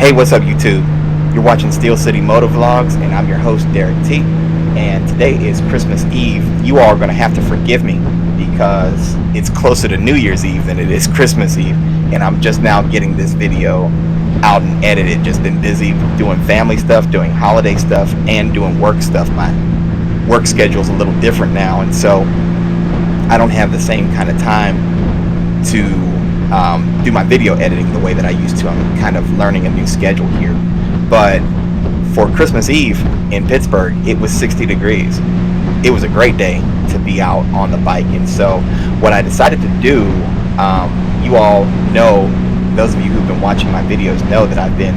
Hey, what's up YouTube? You're watching Steel City Motovlogs, and I'm your host Derrick T. And today is Christmas Eve. You all are going to have to forgive me because it's closer to New Year's Eve than it is Christmas Eve, and I'm just now getting this video out and edited. Just been busy doing family stuff, doing holiday stuff, and doing work stuff. My work schedule's a little different now, and so I don't have the same kind of time to do my video editing the way that I used to. I'm kind of learning a new schedule here. But for Christmas Eve in Pittsburgh, it was 60 degrees. It was a great day to be out on the bike. And so what I decided to do, you all know, those of you who've been watching my videos know that I've been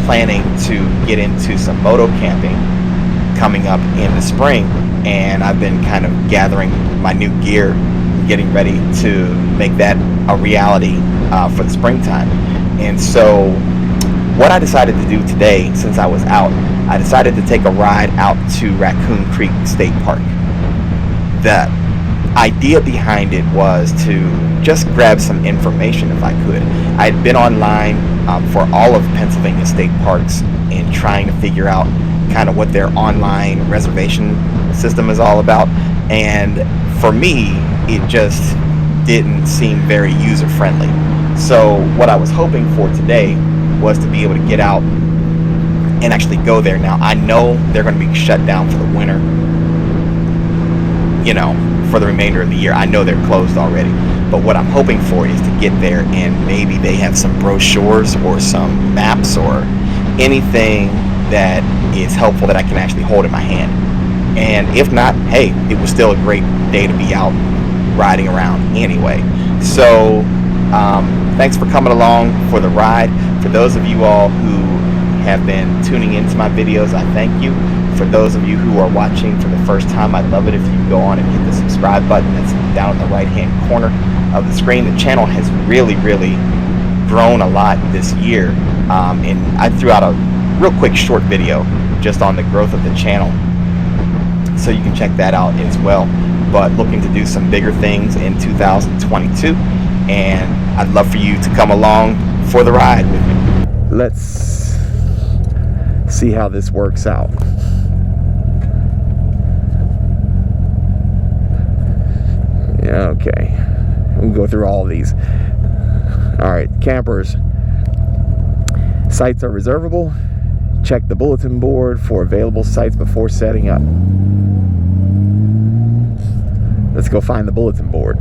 planning to get into some moto camping coming up in the spring. And I've been kind of gathering my new gear, getting ready to make that a reality for the springtime. And so what I decided to do today, since I was out, I decided to take a ride out to Raccoon Creek State Park. The idea behind it was to just grab some information if I could. I had been online for all of Pennsylvania state parks and trying to figure out kind of what their online reservation system is all about. And for me, it just didn't seem very user friendly. So what I was hoping for today was to be able to get out and actually go there. Now I know they're going to be shut down for the winter, you know, for the remainder of the year. I know they're closed already, but what I'm hoping for is to get there and maybe they have some brochures or some maps or anything that is helpful that I can actually hold in my hand. And if not, hey, it was still a great day to be out riding around anyway. So thanks for coming along for the ride. For those of you all who have been tuning into my videos, I thank you. For those of you who are watching for the first time, I'd love it if you go on and hit the subscribe button that's down in the right hand corner of the screen. The channel has really grown a lot this year, and I threw out a real quick short video just on the growth of the channel, so you can check that out as well. But looking to do some bigger things in 2022, and I'd love for you to come along for the ride with me. Let's see how this works out. Okay, we'll go through all of these. All right, campers, sites are reservable. Check the bulletin board for available sites before setting up. Let's go find the bulletin board.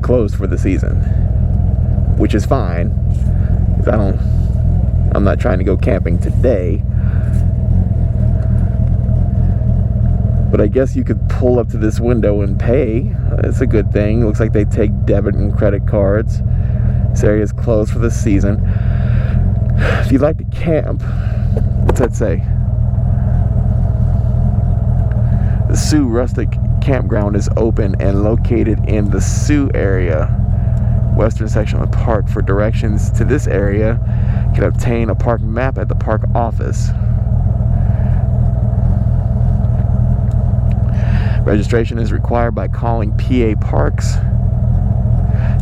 Closed for the season, which is fine, because I'm not trying to go camping today. But I guess you could pull up to this window and pay. It's a good thing. Looks like they take debit and credit cards. This area is closed for the season. If you'd like to camp, what's that say? The Sioux Rustic Campground is open and located in the Sioux area, western section of the park. For directions to this area, you can obtain a park map at the park office. Registration is required by calling PA Parks,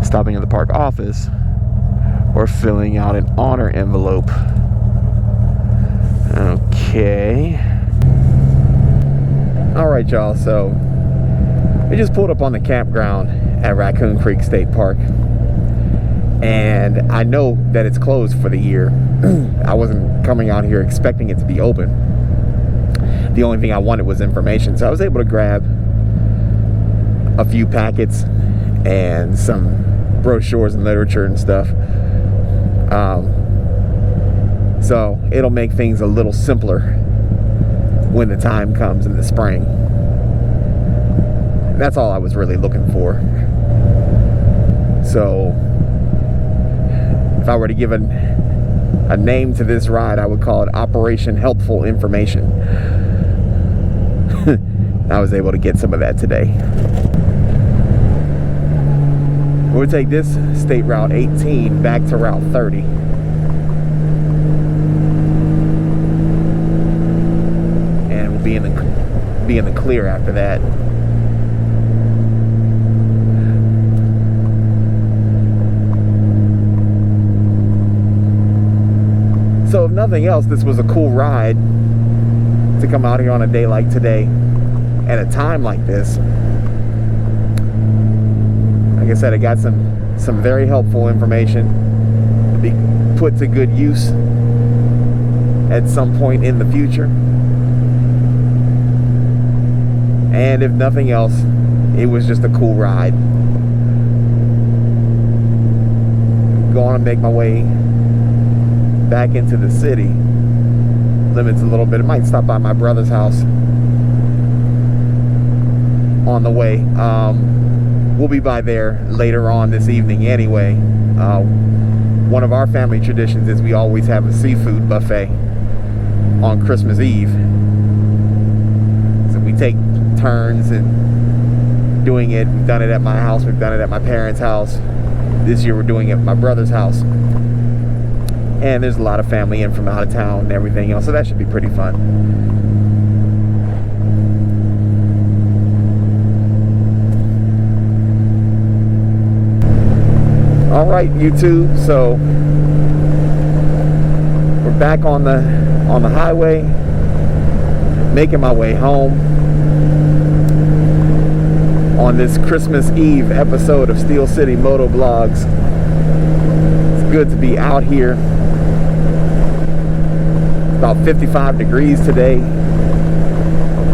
stopping at the park office, or filling out an honor envelope. Okay. Alright y'all, so we just pulled up on the campground at Raccoon Creek State Park, and I know that it's closed for the year. I wasn't coming out here expecting it to be open. The only thing I wanted was information, so I was able to grab a few packets and some brochures and literature and stuff. So it'll make things a little simpler when the time comes in the spring. That's all I was really looking for. So if I were to give a name to this ride, I would call it Operation Helpful Information. I was able to get some of that today. We'll take this State Route 18 back to Route 30. And we'll be in the clear after that. nothing else, this was a cool ride to come out here on a day like today at a time like this. Like I said, I got some very helpful information to be put to good use at some point in the future. And if nothing else, it was just a cool ride. Going to make my way back into the city. Limits a little bit. I might stop by my brother's house on the way. We'll be by there later on this evening anyway. One of our family traditions is we always have a seafood buffet on Christmas Eve. So we take turns and doing it. We've done it at my house. We've done it at my parents' house. This year we're doing it at my brother's house. And there's a lot of family in from out of town and everything else, so that should be pretty fun. All right, YouTube. So we're back on the highway, making my way home on this Christmas Eve episode of Steel City Motovlogs. It's good to be out here. About 55 degrees today.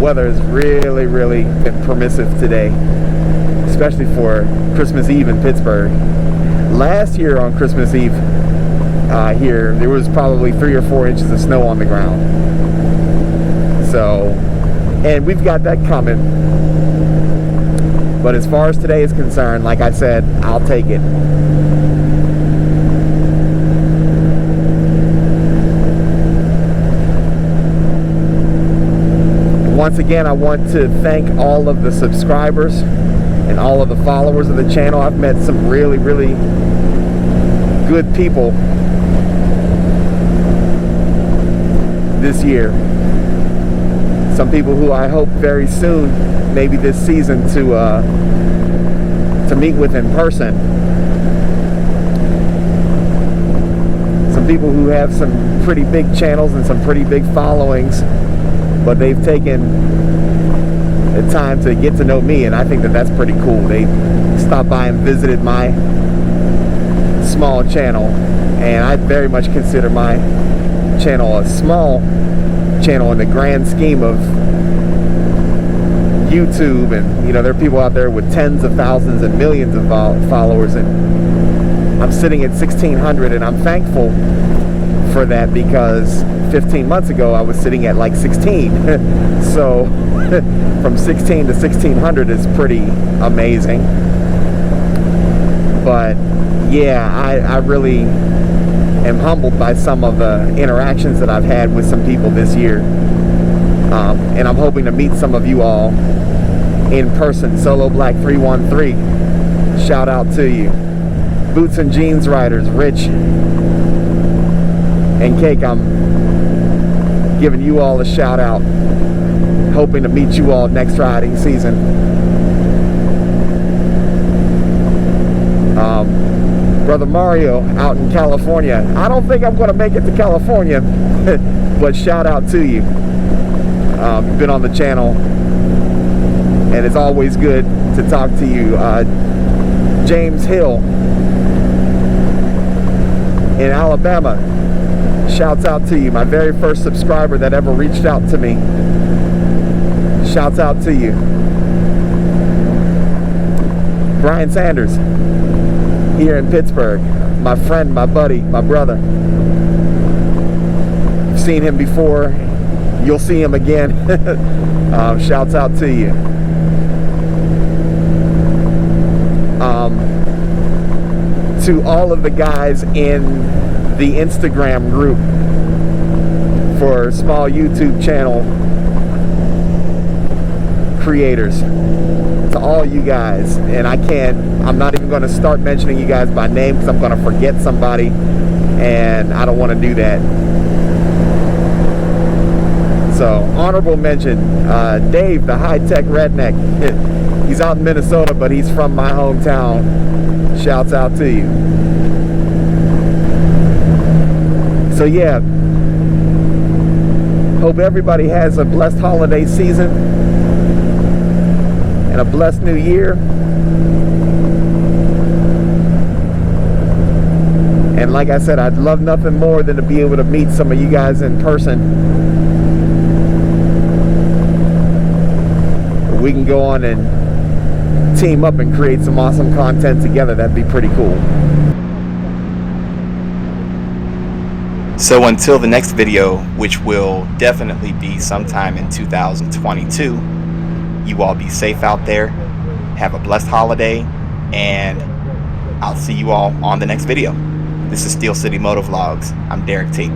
Weather has really been permissive today, especially for Christmas Eve in Pittsburgh. Last year on Christmas Eve here, there was probably 3 or 4 inches of snow on the ground. So, and we've got that coming. But as far as today is concerned, like I said, I'll take it. Once again, I want to thank all of the subscribers and all of the followers of the channel. I've met some really good people this year. Some people who I hope very soon, maybe this season, to meet with in person. Some people who have some pretty big channels and some pretty big followings, but they've taken the time to get to know me, and I think that that's pretty cool. They stopped by and visited my small channel, and I very much consider my channel a small channel in the grand scheme of YouTube. And you know, there are people out there with tens of thousands and millions of followers, and I'm sitting at 1,600, and I'm thankful for that, because 15 months ago I was sitting at like 16. So from 16 to 1,600 is pretty amazing. But yeah, I really am humbled by some of the interactions that I've had with some people this year. And I'm hoping to meet some of you all in person. Solo Black 313, shout out to you. Boots and Jeans Riders, Rich and Cake, I'm giving you all a shout out. Hoping to meet you all next riding season. Brother Mario out in California. I don't think I'm going to make it to California, but shout out to you. You've been on the channel, and it's always good to talk to you. James Hill in Alabama, shouts out to you. My very first subscriber that ever reached out to me. Shouts out to you. Brian Sanders here in Pittsburgh, my friend, my buddy, my brother. You've seen him before, you'll see him again. Shouts out to you. To all of the guys in the Instagram group for small YouTube channel creators, to all you guys, and I'm not even going to start mentioning you guys by name because I'm going to forget somebody, and I don't want to do that. So, honorable mention, Dave, the high-tech redneck. He's out in Minnesota, but he's from my hometown. Shouts out to you. So yeah, Hope everybody has a blessed holiday season and a blessed new year. And like I said, I'd love nothing more than to be able to meet some of you guys in person. We can go on and team up and create some awesome content together. That'd be pretty cool. So until the next video, which will definitely be sometime in 2022, you all be safe out there. Have a blessed holiday, and I'll see you all on the next video. This is Steel City Motovlogs. I'm Derrick T.